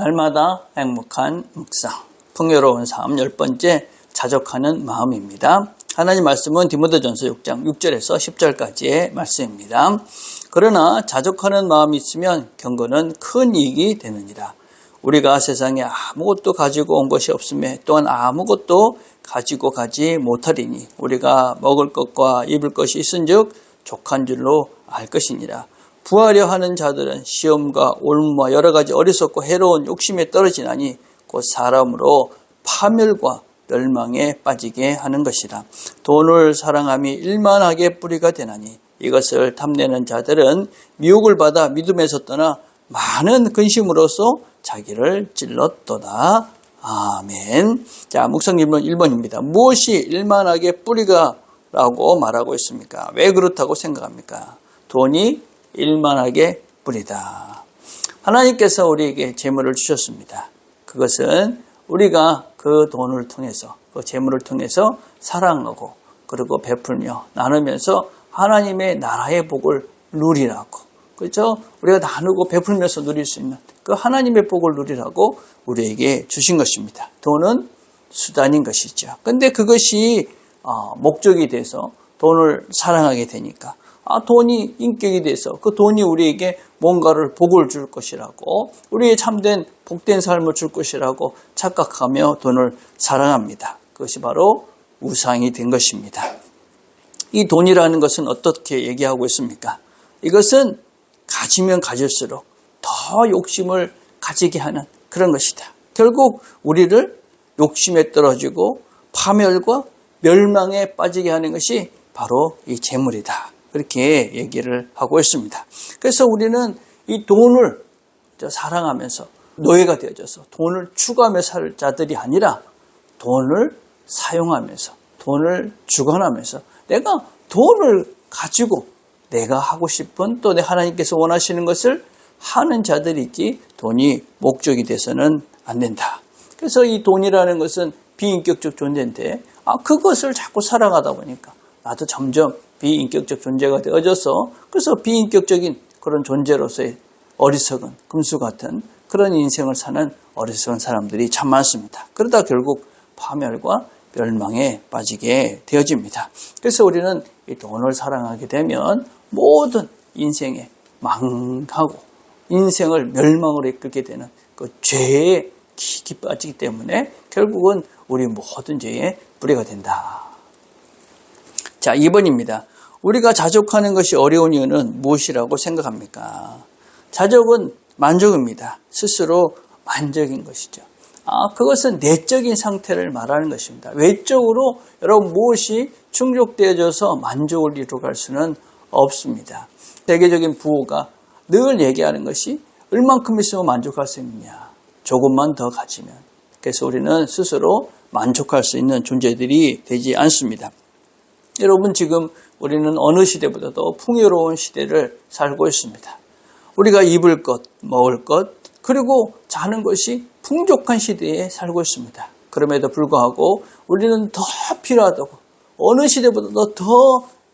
날마다 행복한 묵상, 풍요로운 삶 10번째 자족하는 마음입니다. 하나님 말씀은 디모데전서 6장 6절에서 10절까지의 말씀입니다. 그러나 자족하는 마음이 있으면 경건은 큰 이익이 되느니라. 우리가 세상에 아무것도 가지고 온 것이 없음에 또한 아무것도 가지고 가지 못하리니 우리가 먹을 것과 입을 것이 있은즉 족한 줄로 알 것이니라. 부하려 하는 자들은 시험과 올무와 여러 가지 어리석고 해로운 욕심에 떨어지나니 곧 사람으로 파멸과 멸망에 빠지게 하는 것이라. 돈을 사랑함이 일만하게 뿌리가 되나니 이것을 탐내는 자들은 미혹을 받아 믿음에서 떠나 많은 근심으로써 자기를 찔렀도다. 아멘. 자, 묵상질문 1번입니다. 무엇이 일만하게 뿌리가 라고 말하고 있습니까? 왜 그렇다고 생각합니까? 돈이 일만하게 뿌리다. 하나님께서 우리에게 재물을 주셨습니다. 그것은 우리가 그 돈을 통해서, 그 재물을 통해서 사랑하고 그리고 베풀며 나누면서 하나님의 나라의 복을 누리라고, 그렇죠? 우리가 나누고 베풀면서 누릴 수 있는 그 하나님의 복을 누리라고 우리에게 주신 것입니다. 돈은 수단인 것이죠. 근데 그것이 목적이 돼서 돈을 사랑하게 되니까 돈이 인격이 돼서 그 돈이 우리에게 뭔가를 복을 줄 것이라고, 우리의 참된 복된 삶을 줄 것이라고 착각하며 돈을 사랑합니다. 그것이 바로 우상이 된 것입니다. 이 돈이라는 것은 어떻게 얘기하고 있습니까? 이것은 가지면 가질수록 더 욕심을 가지게 하는 그런 것이다. 결국 우리를 욕심에 떨어지고 파멸과 멸망에 빠지게 하는 것이 바로 이 재물이다. 그렇게 얘기를 하고 있습니다. 그래서 우리는 이 돈을 사랑하면서 노예가 되어져서 돈을 추구하며 살 자들이 아니라 돈을 사용하면서, 돈을 주관하면서 내가 돈을 가지고 내가 하고 싶은, 또 내 하나님께서 원하시는 것을 하는 자들이지 돈이 목적이 돼서는 안 된다. 그래서 이 돈이라는 것은 비인격적 존재인데 그것을 자꾸 사랑하다 보니까 나도 점점 비인격적 존재가 되어져서, 그래서 비인격적인 그런 존재로서의 어리석은 금수 같은 그런 인생을 사는 어리석은 사람들이 참 많습니다. 그러다 결국 파멸과 멸망에 빠지게 되어집니다. 그래서 우리는 이 돈을 사랑하게 되면 모든 인생에 망하고 인생을 멸망으로 이끌게 되는 그 죄에 깊이 빠지기 때문에 결국은 우리 모든 죄의 뿌리가 된다. 자, 2번입니다. 우리가 자족하는 것이 어려운 이유는 무엇이라고 생각합니까? 자족은 만족입니다. 스스로 만족인 것이죠. 그것은 내적인 상태를 말하는 것입니다. 외적으로 여러분 무엇이 충족되어져서 만족을 이루어갈 수는 없습니다. 세계적인 부호가 늘 얘기하는 것이 얼만큼 있으면 만족할 수 있느냐. 조금만 더 가지면. 그래서 우리는 스스로 만족할 수 있는 존재들이 되지 않습니다. 여러분, 지금 우리는 어느 시대보다도 풍요로운 시대를 살고 있습니다. 우리가 입을 것, 먹을 것, 그리고 자는 것이 풍족한 시대에 살고 있습니다. 그럼에도 불구하고 우리는 더 필요하다고, 어느 시대보다도 더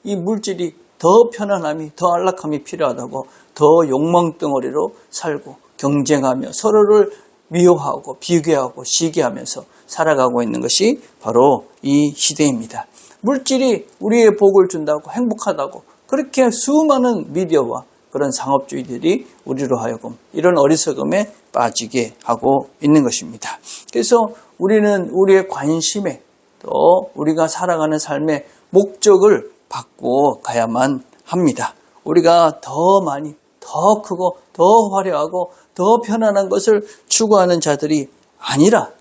이 물질이, 더 편안함이, 더 안락함이 필요하다고 더 욕망덩어리로 살고 경쟁하며 서로를 미워하고 비교하고 시기하면서 살아가고 있는 것이 바로 이 시대입니다. 물질이 우리의 복을 준다고, 행복하다고 그렇게 수많은 미디어와 그런 상업주의들이 우리로 하여금 이런 어리석음에 빠지게 하고 있는 것입니다. 그래서 우리는 우리의 관심에, 또 우리가 살아가는 삶의 목적을 바꿔 가야만 합니다. 우리가 더 많이, 더 크고 더 화려하고 더 편안한 것을 추구하는 자들이 아니라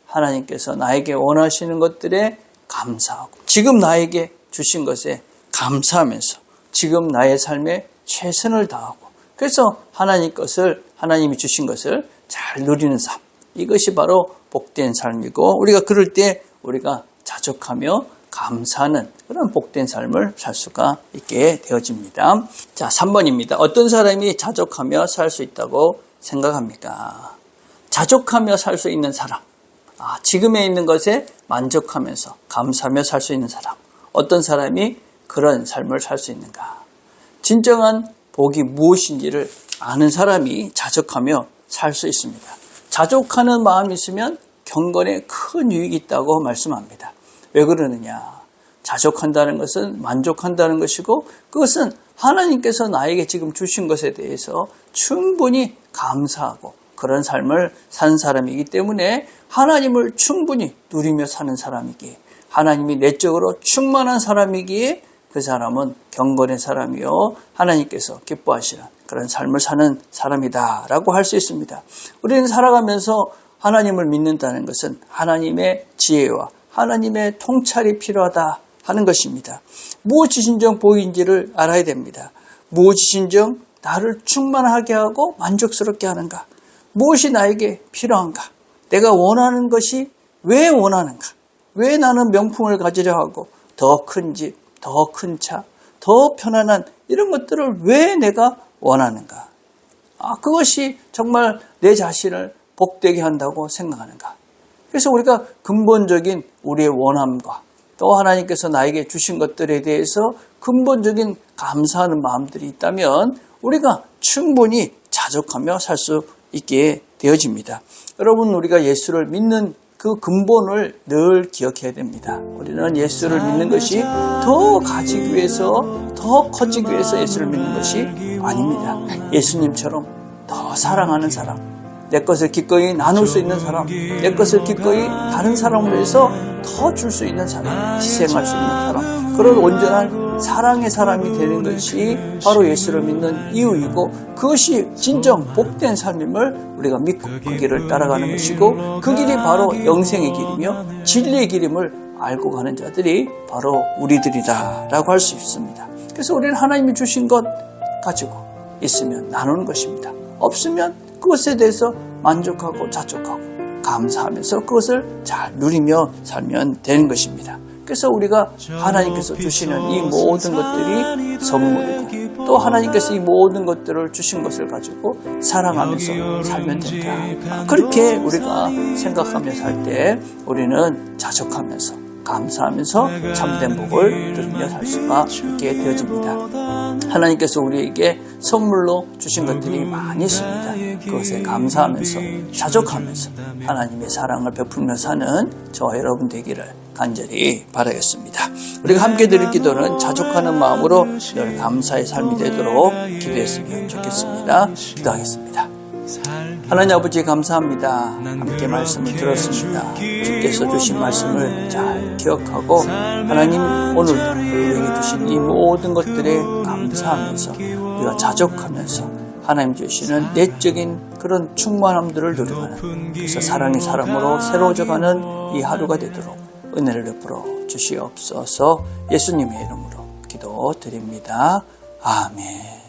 하나님께서 나에게 원하시는 것들에 감사하고 지금 나에게 주신 것에 감사하면서 지금 나의 삶에 최선을 다하고, 그래서 하나님이 주신 것을 잘 누리는 삶, 이것이 바로 복된 삶이고, 우리가 그럴 때 우리가 자족하며 감사하는 그런 복된 삶을 살 수가 있게 되어집니다. 자, 3번입니다. 어떤 사람이 자족하며 살 수 있다고 생각합니까? 자족하며 살 수 있는 사람, 지금에 있는 것에 만족하면서 감사하며 살 수 있는 사람, 어떤 사람이 그런 삶을 살 수 있는가? 진정한 복이 무엇인지를 아는 사람이 자족하며 살 수 있습니다. 자족하는 마음이 있으면 경건에 큰 유익이 있다고 말씀합니다. 왜 그러느냐? 자족한다는 것은 만족한다는 것이고 그것은 하나님께서 나에게 지금 주신 것에 대해서 충분히 감사하고 그런 삶을 산 사람이기 때문에 하나님을 충분히 누리며 사는 사람이기에 하나님이 내적으로 충만한 사람이기에 그 사람은 경건의 사람이요 하나님께서 기뻐하시는 그런 삶을 사는 사람이다라고 할 수 있습니다. 우리는 살아가면서 하나님을 믿는다는 것은 하나님의 지혜와 하나님의 통찰이 필요하다 하는 것입니다. 무엇이 진정 보이는지를 알아야 됩니다. 무엇이 진정 나를 충만하게 하고 만족스럽게 하는가? 무엇이 나에게 필요한가? 내가 원하는 것이 왜 원하는가? 왜 나는 명품을 가지려 하고 더 큰 집, 더 큰 차, 더 편안한 이런 것들을 왜 내가 원하는가? 그것이 정말 내 자신을 복되게 한다고 생각하는가? 그래서 우리가 근본적인 우리의 원함과 또 하나님께서 나에게 주신 것들에 대해서 근본적인 감사하는 마음들이 있다면 우리가 충분히 자족하며 살 수 있게 되어집니다. 여러분, 우리가 예수를 믿는 그 근본을 늘 기억해야 됩니다. 우리는 예수를 믿는 것이 더 가지기 위해서, 더 커지기 위해서 예수를 믿는 것이 아닙니다. 예수님처럼 더 사랑하는 사람, 내 것을 기꺼이 나눌 수 있는 사람, 내 것을 기꺼이 다른 사람을 위해서 더 줄 수 있는 사람, 희생할 수 있는 사람, 그런 온전한 사랑의 사람이 되는 것이 바로 예수를 믿는 이유이고 그것이 진정 복된 삶임을 우리가 믿고 그 길을 따라가는 것이고 그 길이 바로 영생의 길이며 진리의 길임을 알고 가는 자들이 바로 우리들이다라고 할 수 있습니다. 그래서 우리는 하나님이 주신 것 가지고 있으면 나누는 것입니다. 없으면 그것에 대해서 만족하고 자족하고 감사하면서 그것을 잘 누리며 살면 되는 것입니다. 그래서 우리가 하나님께서 주시는 이 모든 것들이 선물이고 또 하나님께서 이 모든 것들을 주신 것을 가지고 사랑하면서 살면 된다. 그렇게 우리가 생각하며 살 때 우리는 자족하면서 감사하면서 참된 복을 누리며 살 수가 있게 되어집니다. 하나님께서 우리에게 선물로 주신 것들이 많이 있습니다. 그것에 감사하면서 자족하면서 하나님의 사랑을 베풀며 사는 저와 여러분 되기를 간절히 바라겠습니다. 우리가 함께 드릴 기도는 자족하는 마음으로 늘 감사의 삶이 되도록 기도했으면 좋겠습니다. 기도하겠습니다. 하나님 아버지 감사합니다. 함께 말씀을 들었습니다. 주께서 주신 말씀을 잘 기억하고 하나님 오늘도 우리에게 주신 이 모든 것들에 감사하면서 우리가 자족하면서 하나님 주시는 내적인 그런 충만함들을 누려가는 그래서 사랑의 사람으로 새로워져가는 이 하루가 되도록 은혜를 베풀어 주시옵소서. 예수님의 이름으로 기도드립니다. 아멘.